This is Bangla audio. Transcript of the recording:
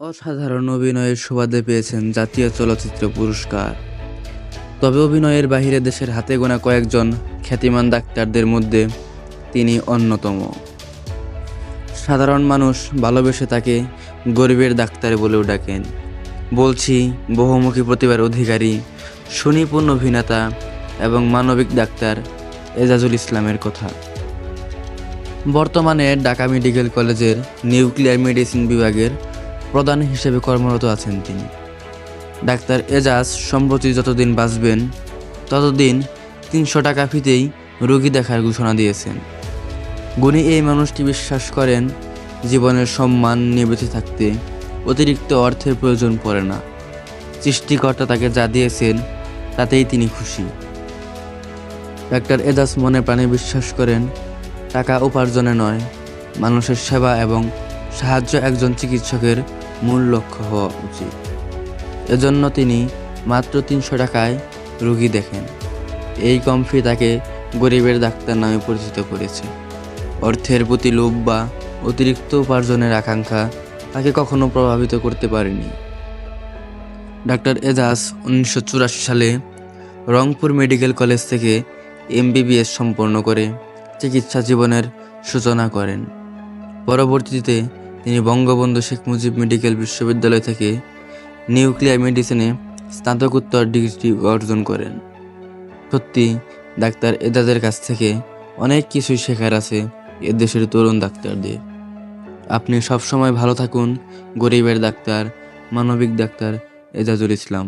অসাধারণ অভিনয়ের সুবাদে পেয়েছেন জাতীয় চলচ্চিত্র পুরস্কার। তবে অভিনয়ের বাহিরে দেশের হাতে গোনা কয়েকজন খ্যাতিমান ডাক্তারদের মধ্যে তিনি অন্যতম। সাধারণ মানুষ ভালোবেসে তাকে গরিবের ডাক্তার বলেও ডাকেন। বলছি বহুমুখী প্রতিভার অধিকারী, সুনিপুণ অভিনেতা এবং মানবিক ডাক্তার এজাজুল ইসলামের কথা। বর্তমানে ঢাকা মেডিকেল কলেজের নিউক্লিয়ার মেডিসিন বিভাগের প্রধান হিসেবে কর্মরত আছেন তিনি। ডাক্তার এজাজ সম্প্রতি যতদিন বাঁচবেন ততদিন ৩০০ টাকা ফিতেই রোগী দেখার ঘোষণা দিয়েছেন। গুণী এই মানুষটি বিশ্বাস করেন জীবনের সম্মান নিয়ে বেঁচে থাকতে অতিরিক্ত অর্থের প্রয়োজন পড়ে না। সৃষ্টিকর্তা তাকে যা দিয়েছেন তাতেই তিনি খুশি। ডাক্তার এজাজ মনে প্রাণে বিশ্বাস করেন টাকা উপার্জনে নয়, মানুষের সেবা এবং সাহায্য একজন চিকিৎসকের মূল লক্ষ্য হওয়া উচিত। এজন্য তিনি মাত্র ৩০০ টাকায় রোগী দেখেন। এই কম ফি তাকে গরিবের ডাক্তার নামে পরিচিত করেছে। অর্থের প্রতি লোভ বা অতিরিক্ত উপার্জনের আকাঙ্ক্ষা তাকে কখনো প্রভাবিত করতে পারেনি। ডাক্তার এজাজ 1984 সালে রংপুর মেডিকেল কলেজ থেকে MBBS সম্পন্ন করে চিকিৎসা জীবনের সূচনা করেন। পরবর্তীতে তিনি বঙ্গবন্ধু শেখ মুজিব মেডিকেল বিশ্ববিদ্যালয় থেকে নিউক্লিয়ার মেডিসিনে স্নাতকোত্তর ডিগ্রি অর্জন করেন। সত্যি ডাক্তার এজাজের কাছ থেকে অনেক কিছুই শেখার আছে এদেশের তরুণ ডাক্তারদের। আপনি সবসময় ভালো থাকুন। গরিবের ডাক্তার, মানবিক ডাক্তার এজাজুল ইসলাম।